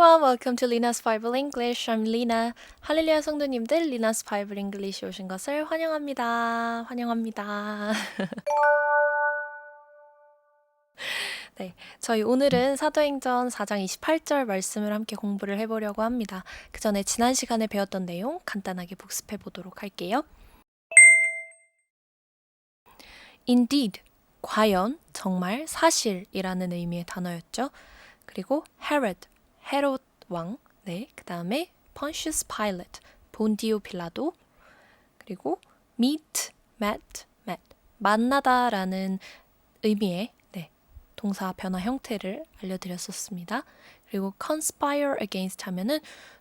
everyone, welcome to Lina's Bible English. I'm Lina. 할렐루야 성도님들, Lina's Bible English 오신 것을 환영합니다. 환영합니다. 네, 저희 오늘은 사도행전 4장 28절 말씀을 함께 공부를 해보려고 합니다. 그 전에 지난 시간에 배웠던 내용 간단하게 복습해 보도록 할게요. Indeed, 과연, 정말, 사실이라는 의미의 단어였죠. 그리고 Herod, 헤롯 왕, 네, 그 다음에 Pontius Pilate, 본디오 빌라도, 그리고 meet, met, 만나다라는 의미의 동사 변화 형태를 알려드렸었습니다. 그리고 conspire against 하면은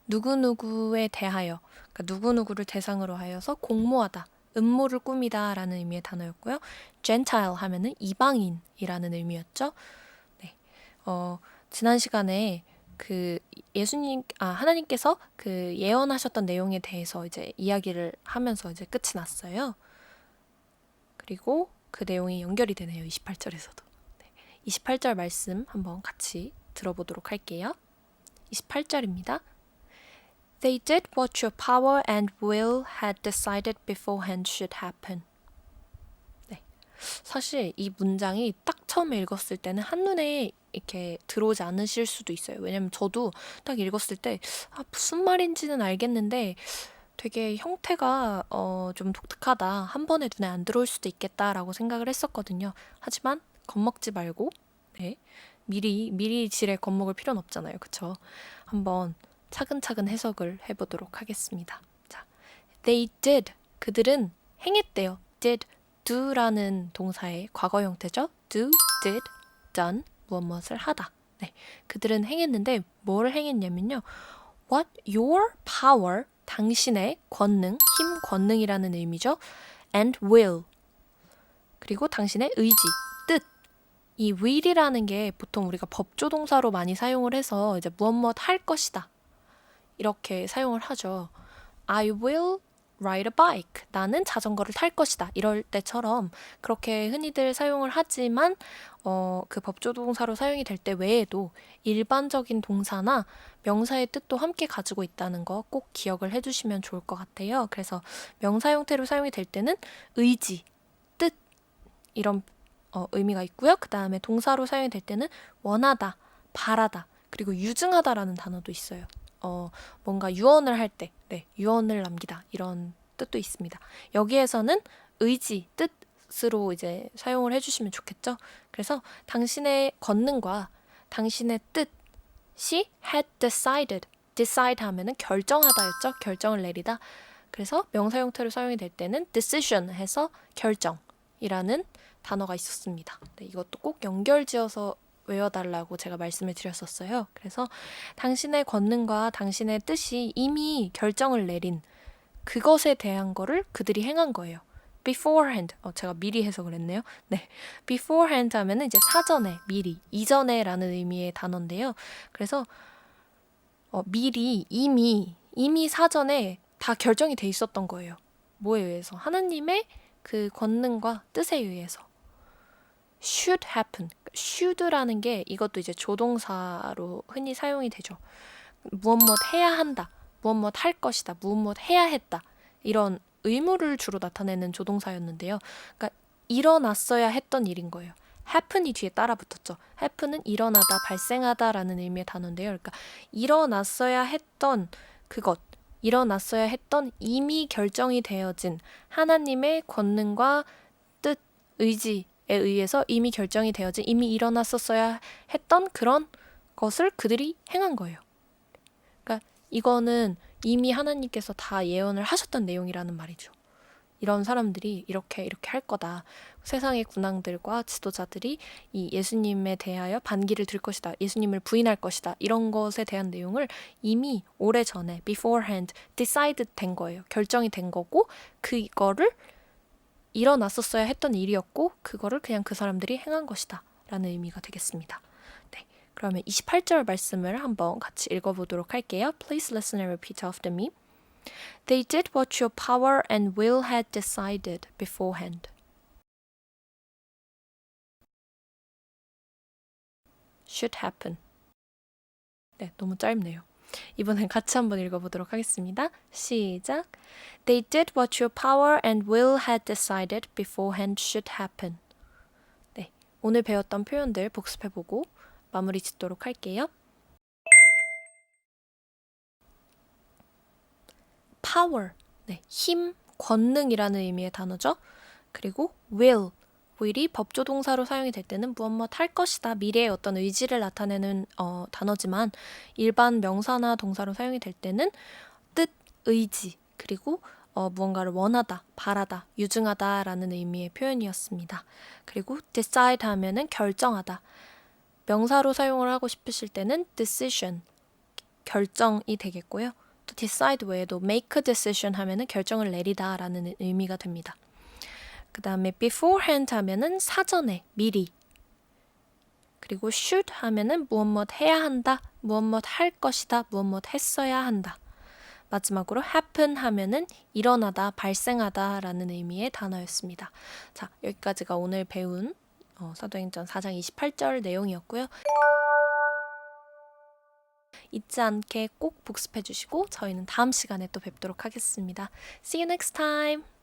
누구누구에 대하여, 그러니까 누구누구를 대상으로 하여서 공모하다, 음모를 꾸미다 라는 의미의 단어였고요. Gentile 하면은 이방인이라는 의미였죠. 네. 지난 시간에 하나님께서 그 예언하셨던 내용에 대해서 이제 이야기를 하면서 이제 끝이 났어요. 그리고 그 내용이 연결이 되네요. 28절에서도. 28절 말씀 한번 같이 들어보도록 할게요. 28절입니다. They did what your power and will had decided beforehand should happen. 네. 사실 이 문장이 딱 처음에 읽었을 때는 한눈에 이렇게 들어오지 않으실 수도 있어요. 왜냐면 저도 딱 읽었을 때 무슨 말인지는 알겠는데 되게 형태가 좀 독특하다. 한 번에 눈에 안 들어올 수도 있겠다라고 생각을 했었거든요. 하지만 겁먹지 말고 미리 지레 겁먹을 필요는 없잖아요. 그쵸? 한번 차근차근 해석을 해보도록 하겠습니다. 자, they did. 그들은 행했대요. did, do라는 동사의 과거 형태죠. do, did, done. 무엇을 하다. 네, 그들은 행했는데 뭘 행했냐면요. What your power, 당신의 권능, 힘, 권능이라는 의미죠. And will, 그리고 당신의 의지, 뜻. 이 will이라는 게 보통 우리가 법조동사로 많이 사용을 해서 이제 무엇 할 것이다. 이렇게 사용을 하죠. I will ride a bike. 나는 자전거를 탈 것이다. 이럴 때처럼 그렇게 흔히들 사용을 하지만 그 법조동사로 사용이 될 때 외에도 일반적인 동사나 명사의 뜻도 함께 가지고 있다는 거 꼭 기억을 해주시면 좋을 것 같아요. 그래서 명사 형태로 사용이 될 때는 의지, 뜻 이런 의미가 있고요. 그 다음에 동사로 사용이 될 때는 원하다, 바라다, 그리고 유증하다라는 단어도 있어요. 뭔가 유언을 할 때, 유언을 남기다 이런 뜻도 있습니다. 여기에서는 의지, 뜻으로 이제 사용을 해주시면 좋겠죠. 그래서 당신의 권능과 당신의 뜻이 had decided, decide 하면은 결정하다였죠. 결정을 내리다. 그래서 명사 형태로 사용이 될 때는 decision 해서 결정이라는 단어가 있었습니다. 네, 이것도 꼭 연결지어서 외워달라고 제가 말씀을 드렸었어요. 그래서 당신의 권능과 당신의 뜻이 이미 결정을 내린 그것에 대한 거를 그들이 행한 거예요. beforehand, 제가 미리 해석을 했네요. 네, beforehand 하면은 이제 사전에, 미리, 이전에라는 의미의 단어인데요. 그래서 미리, 이미 사전에 다 결정이 돼 있었던 거예요. 뭐에 의해서? 하나님의 그 권능과 뜻에 의해서. should happen. should라는 게 이것도 이제 조동사로 흔히 사용이 되죠. 무엇 해야 한다. 무엇 할 것이다. 무엇 해야 했다. 이런 의무를 주로 나타내는 조동사였는데요. 그러니까 일어났어야 했던 일인 거예요. happen이 뒤에 따라 붙었죠. happen은 일어나다, 발생하다라는 의미의 단어인데요. 그러니까 일어났어야 했던 그것, 일어났어야 했던 이미 결정이 되어진 하나님의 권능과 뜻, 의지에 의해서 이미 결정이 되어진, 이미 일어났었어야 했던 그런 것을 그들이 행한 거예요. 그러니까 이거는 이미 하나님께서 다 예언을 하셨던 내용이라는 말이죠. 이런 사람들이 이렇게 할 거다. 세상의 군왕들과 지도자들이 이 예수님에 대하여 반기를 들 것이다. 예수님을 부인할 것이다. 이런 것에 대한 내용을 이미 오래전에 beforehand decided 된 거예요. 결정이 된 거고 그거를 일어났었어야 했던 일이었고 그거를 그냥 그 사람들이 행한 것이다. 라는 의미가 되겠습니다. 네, 그러면 28절 말씀을 한번 같이 읽어보도록 할게요. Please listen and repeat after me. They did what your power and will had decided beforehand. Should happen. 네, 너무 짧네요. 이번엔 같이 한번 읽어보도록 하겠습니다. 시작. They did what your power and will had decided beforehand should happen. 네, 오늘 배웠던 표현들 복습해보고 마무리 짓도록 할게요. power, 네, 힘, 권능이라는 의미의 단어죠. 그리고 will이 법조동사로 사용이 될 때는 무엇 할 것이다, 미래의 어떤 의지를 나타내는 단어지만 일반 명사나 동사로 사용이 될 때는 뜻, 의지, 그리고 무언가를 원하다, 바라다, 유증하다라는 의미의 표현이었습니다. 그리고 decide 하면은 결정하다. 명사로 사용을 하고 싶으실 때는 decision, 결정이 되겠고요. 또 decide 외에도 make a decision 하면은 결정을 내리다 라는 의미가 됩니다. 그 다음에 beforehand 하면은 사전에, 미리. 그리고 should 하면은 무엇 해야 한다, 무엇 할 것이다, 무엇 했어야 한다. 마지막으로 happen 하면은 일어나다, 발생하다 라는 의미의 단어였습니다. 자, 여기까지가 오늘 배운 사도행전 4장 28절 내용이었고요. 잊지 않게 꼭 복습해 주시고 저희는 다음 시간에 또 뵙도록 하겠습니다. See you next time!